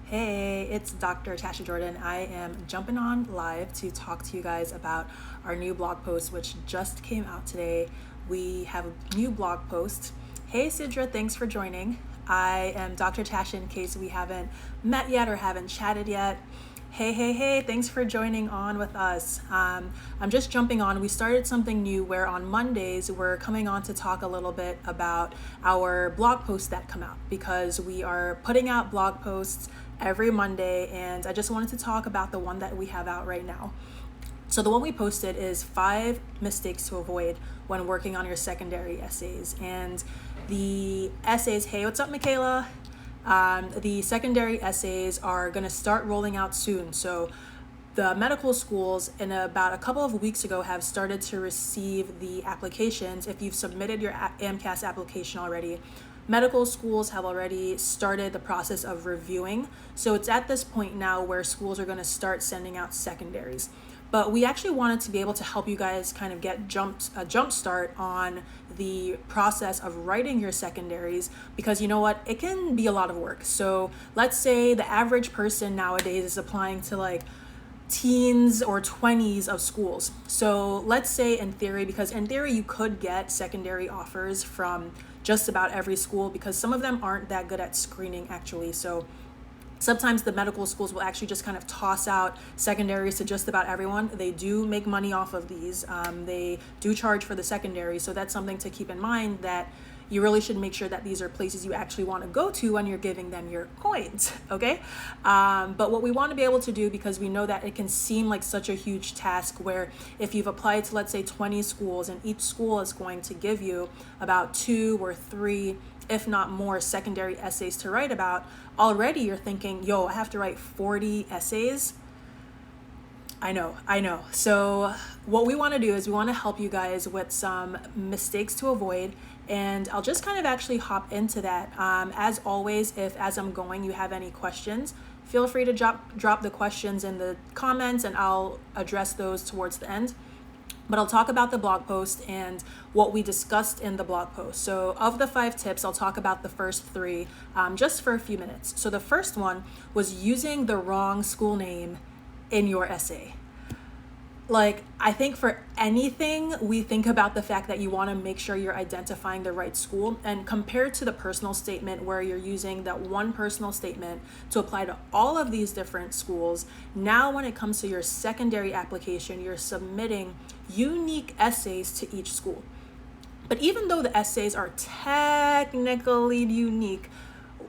Hey, it's Dr. Tasha Jordan. I am jumping on live to talk to you guys about our new blog post, which just came out today. We have a new blog post. Hey, Sidra, thanks for joining. I am Dr. Tasha in case we haven't met yet or haven't chatted yet. Hey, thanks for joining on with us. I'm just jumping on. We started something new where on Mondays we're coming on to talk a little bit about our blog posts that come out because we are putting out blog posts every Monday, and I just wanted to talk about the one that we have out right now. So the one we posted is 5 mistakes to avoid when working on your secondary essays. And the essays, hey, what's up, Michaela? The secondary essays are going to start rolling out soon. So the medical schools in about a couple of weeks ago have started to receive the applications. If you've submitted your AMCAS application already, medical schools have already started the process of reviewing. So it's at this point now where schools are going to start sending out secondaries. But we actually wanted to be able to help you guys kind of get a jump start on the process of writing your secondaries, because you know what, it can be a lot of work. So let's say the average person nowadays is applying to like teens or 20s of schools. So let's say in theory, because in theory you could get secondary offers from just about every school, because some of them aren't that good at screening actually. So sometimes the medical schools will actually just kind of toss out secondaries to just about everyone. They do make money off of these. They do charge for the secondary. So that's something to keep in mind, that you really should make sure that these are places you actually want to go to when you're giving them your coins, okay? But what we want to be able to do, because we know that it can seem like such a huge task, where if you've applied to, let's say, 20 schools, and each school is going to give you about 2 or 3, if not more, secondary essays to write about, already you're thinking, yo, I have to write 40 essays. I know. So what we want to do is we want to help you guys with some mistakes to avoid, and I'll just kind of actually hop into that. As always, if as I'm going you have any questions, feel free to drop the questions in the comments and I'll address those towards the end. But I'll talk about the blog post and what we discussed in the blog post. So of the 5 tips, I'll talk about the first 3 just for a few minutes. So the first one was using the wrong school name in your essay. Like, I think for anything, we think about the fact that you want to make sure you're identifying the right school. And compared to the personal statement, where you're using that one personal statement to apply to all of these different schools, now when it comes to your secondary application, you're submitting unique essays to each school. But even though the essays are technically unique,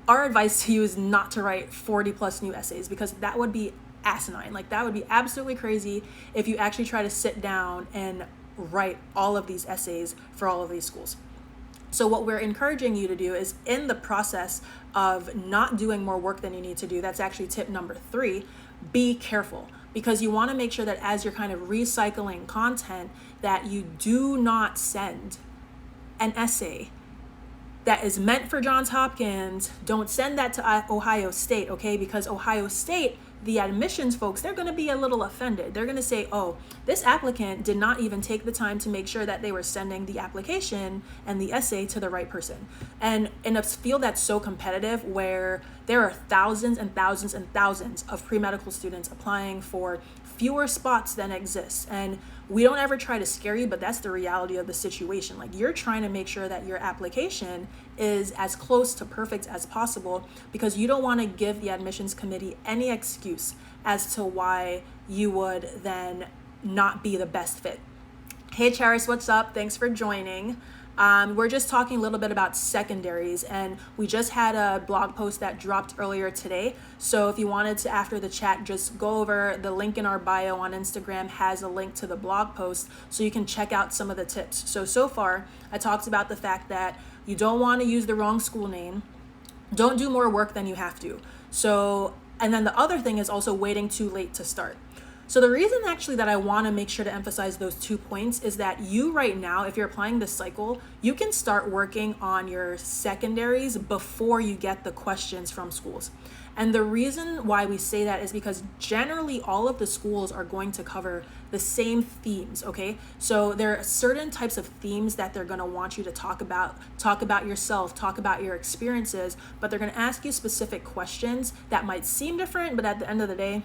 our advice to you is not to write 40 plus new essays, because that would be asinine. Like, that would be absolutely crazy if you actually try to sit down and write all of these essays for all of these schools. So what we're encouraging you to do is, in the process of not doing more work than you need to do, that's actually tip number 3, be careful, because you want to make sure that as you're kind of recycling content, that you do not send an essay that is meant for Johns Hopkins. Don't send that to Ohio State, okay? Because Ohio State, the admissions folks, they're going to be a little offended. They're going to say, oh, this applicant did not even take the time to make sure that they were sending the application and the essay to the right person. And in a field that's so competitive, where there are thousands and thousands and thousands of pre-medical students applying for fewer spots than exist. And we don't ever try to scare you, but that's the reality of the situation. Like, you're trying to make sure that your application is as close to perfect as possible, because you don't want to give the admissions committee any excuse as to why you would then not be the best fit. Hey Charis, what's up? Thanks for joining. We're just talking a little bit about secondaries, and we just had a blog post that dropped earlier today. So if you wanted to, after the chat, just go over the link in our bio on Instagram has a link to the blog post, so you can check out some of the tips. So far, I talked about the fact that you don't want to use the wrong school name. Don't do more work than you have to. And then the other thing is also waiting too late to start. So the reason actually that I want to make sure to emphasize those 2 points is that you right now, if you're applying this cycle, you can start working on your secondaries before you get the questions from schools. And the reason why we say that is because generally all of the schools are going to cover the same themes, okay? So there are certain types of themes that they're going to want you to talk about yourself, talk about your experiences, but they're going to ask you specific questions that might seem different, but at the end of the day,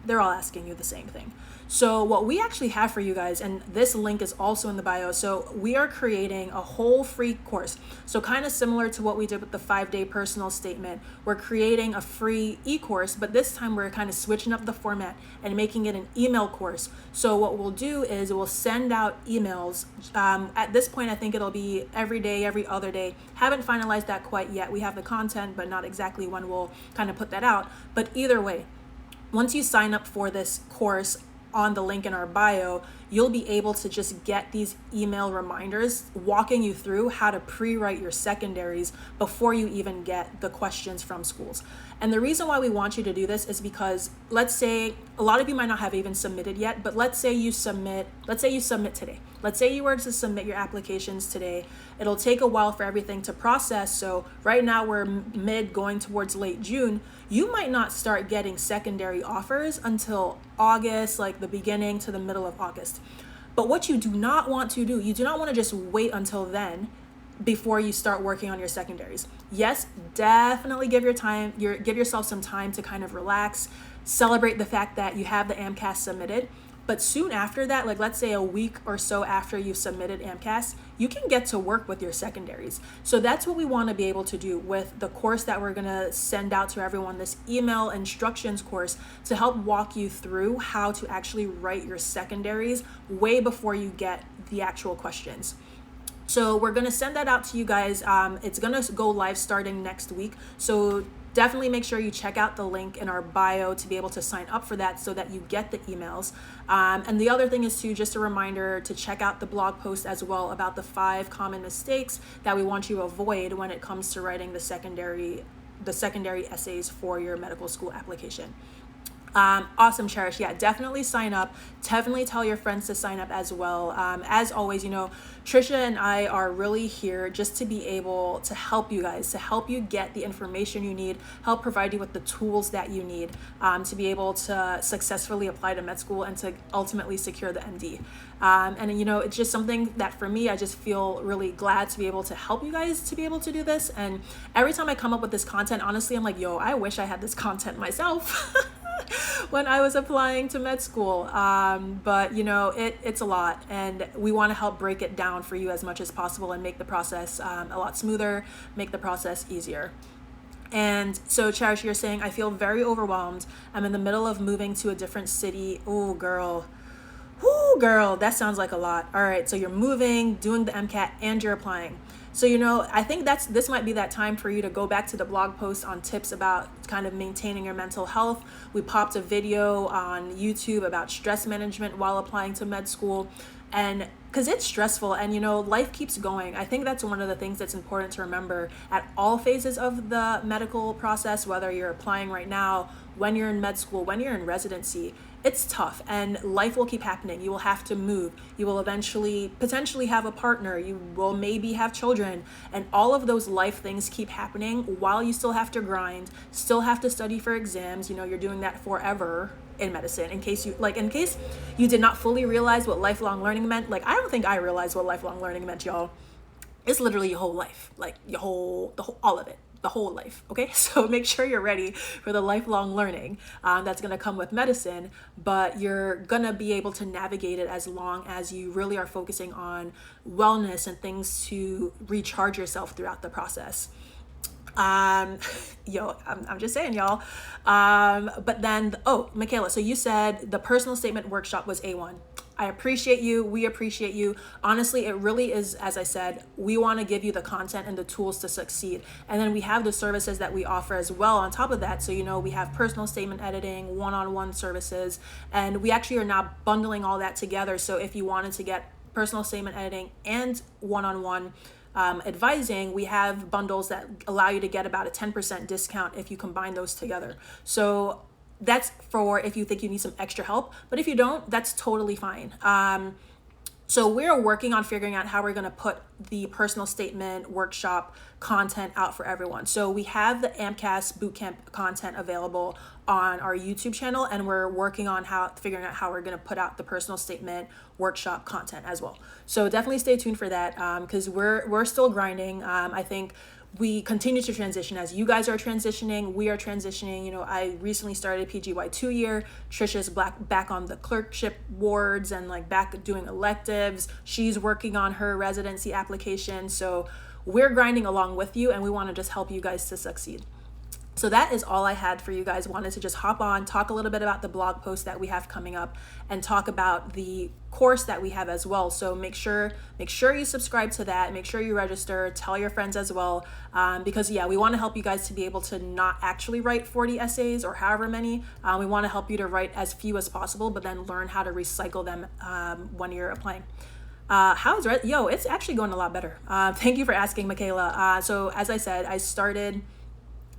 they're all asking you the same thing. So what we actually have for you guys, and this link is also in the bio, so we are creating a whole free course. So kind of similar to what we did with the 5-day personal statement, we're creating a free e-course, but this time we're kind of switching up the format and making it an email course. So what we'll do is we'll send out emails. At this point, I think it'll be every day, every other day. Haven't finalized that quite yet. We have the content, but not exactly when we'll kind of put that out. But either way, once you sign up for this course on the link in our bio, you'll be able to just get these email reminders walking you through how to pre-write your secondaries before you even get the questions from schools. And the reason why we want you to do this is because, let's say a lot of you might not have even submitted yet, but let's say you submit today. Let's say you were to submit your applications today. It'll take a while for everything to process. So right now we're mid going towards late June. You might not start getting secondary offers until August, like the beginning to the middle of August. But what you do not want to do, you do not want to just wait until then before you start working on your secondaries. Yes, definitely give yourself some time to kind of relax, celebrate the fact that you have the AMCAS submitted. But soon after that, like let's say a week or so after you've submitted AMCAS, you can get to work with your secondaries. So that's what we want to be able to do with the course that we're going to send out to everyone, this email instructions course, to help walk you through how to actually write your secondaries way before you get the actual questions. So we're going to send that out to you guys. It's going to go live starting next week. So definitely make sure you check out the link in our bio to be able to sign up for that so that you get the emails. And the other thing is just a reminder to check out the blog post as well about the 5 common mistakes that we want you to avoid when it comes to writing the secondary essays for your medical school application. Awesome, Cherish. Yeah, definitely sign up. Definitely tell your friends to sign up as well. As always, Trisha and I are really here just to be able to help you guys, to help you get the information you need, help provide you with the tools that you need to be able to successfully apply to med school and to ultimately secure the MD. And it's just something that for me, I just feel really glad to be able to help you guys to be able to do this. And every time I come up with this content, honestly, I'm like, I wish I had this content myself. When I was applying to med school. But it's a lot, and we want to help break it down for you as much as possible and make the process a lot smoother, make the process easier. And so, Cherish, you're saying, I feel very overwhelmed. I'm in the middle of moving to a different city. Oh, girl. Whoo, girl, that sounds like a lot. All right, so you're moving, doing the MCAT, and you're applying. So, I think this might be that time for you to go back to the blog post on tips about kind of maintaining your mental health. We popped a video on YouTube about stress management while applying to med school. And because it's stressful and, life keeps going. I think that's one of the things that's important to remember at all phases of the medical process, whether you're applying right now, when you're in med school, when you're in residency. It's tough and life will keep happening. You will have to move. You will eventually potentially have a partner. You will maybe have children, and all of those life things keep happening while you still have to grind, still have to study for exams. You're doing that forever in medicine. In case you did not fully realize what lifelong learning meant. Like, I don't think I realized what lifelong learning meant, y'all. It's literally your whole life, like all of it. The whole life. Okay, so make sure you're ready for the lifelong learning that's going to come with medicine, but you're going to be able to navigate it as long as you really are focusing on wellness and things to recharge yourself throughout the process. I'm just saying, y'all. But then, Michaela, so you said the personal statement workshop was A1. I appreciate you. We appreciate you. Honestly, it really is, as I said, we want to give you the content and the tools to succeed. And then we have the services that we offer as well on top of that. So, we have personal statement editing, one-on-one services, and we actually are now bundling all that together. So if you wanted to get personal statement editing and one-on-one advising, we have bundles that allow you to get about a 10% discount if you combine those together. So that's for if you think you need some extra help. But if you don't, that's totally fine. So we're working on figuring out how we're going to put the personal statement workshop content out for everyone. So we have the AMCAS bootcamp content available on our YouTube channel, and we're working on figuring out how we're going to put out the personal statement workshop content as well. So definitely stay tuned for that, because we're still grinding. I think we continue to transition as you guys are transitioning. We are transitioning. You know, I recently started PGY 2-year. Trisha's back on the clerkship wards and like back doing electives. She's working on her residency application. So we're grinding along with you, and we want to just help you guys to succeed. So that is all I had for you guys. Wanted to just hop on, talk a little bit about the blog post that we have coming up, and talk about the course that we have as well. So make sure you subscribe to that. Make sure you register. Tell your friends as well, because we want to help you guys to be able to not actually write 40 essays or however many. We want to help you to write as few as possible, but then learn how to recycle them when you're applying. It's actually going a lot better. Thank you for asking, Michaela. So as I said,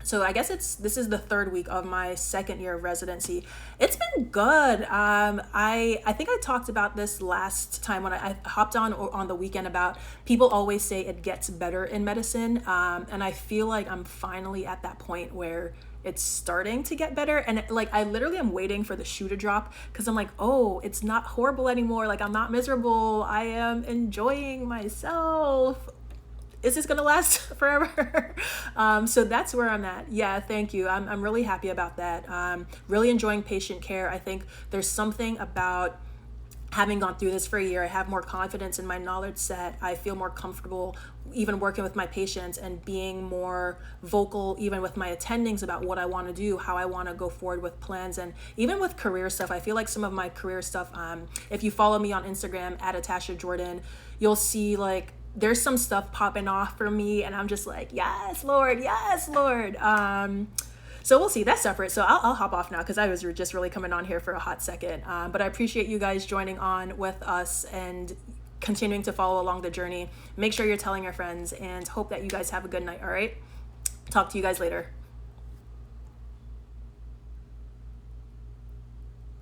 so I guess this is the 3rd week of my 2nd year of residency. It's been good. I think I talked about this last time when I hopped on the weekend about people always say it gets better in medicine. And I feel like I'm finally at that point where it's starting to get better. And I literally am waiting for the shoe to drop, because I'm like, oh, it's not horrible anymore. Like, I'm not miserable. I am enjoying myself. Is this gonna last forever? So that's where I'm at. Yeah, thank you. I'm really happy about that. Really enjoying patient care. I think there's something about having gone through this for a year. I have more confidence in my knowledge set. I feel more comfortable even working with my patients and being more vocal even with my attendings about what I want to do, how I want to go forward with plans, and even with career stuff. I feel like some of my career stuff, if you follow me on Instagram at Atasha Jordan, you'll see like there's some stuff popping off for me, and I'm just like, yes, Lord, yes, Lord. So we'll see. That's separate. So I'll hop off now, because I was just really coming on here for a hot second. But I appreciate you guys joining on with us and continuing to follow along the journey. Make sure you're telling your friends, and hope that you guys have a good night. All right. Talk to you guys later.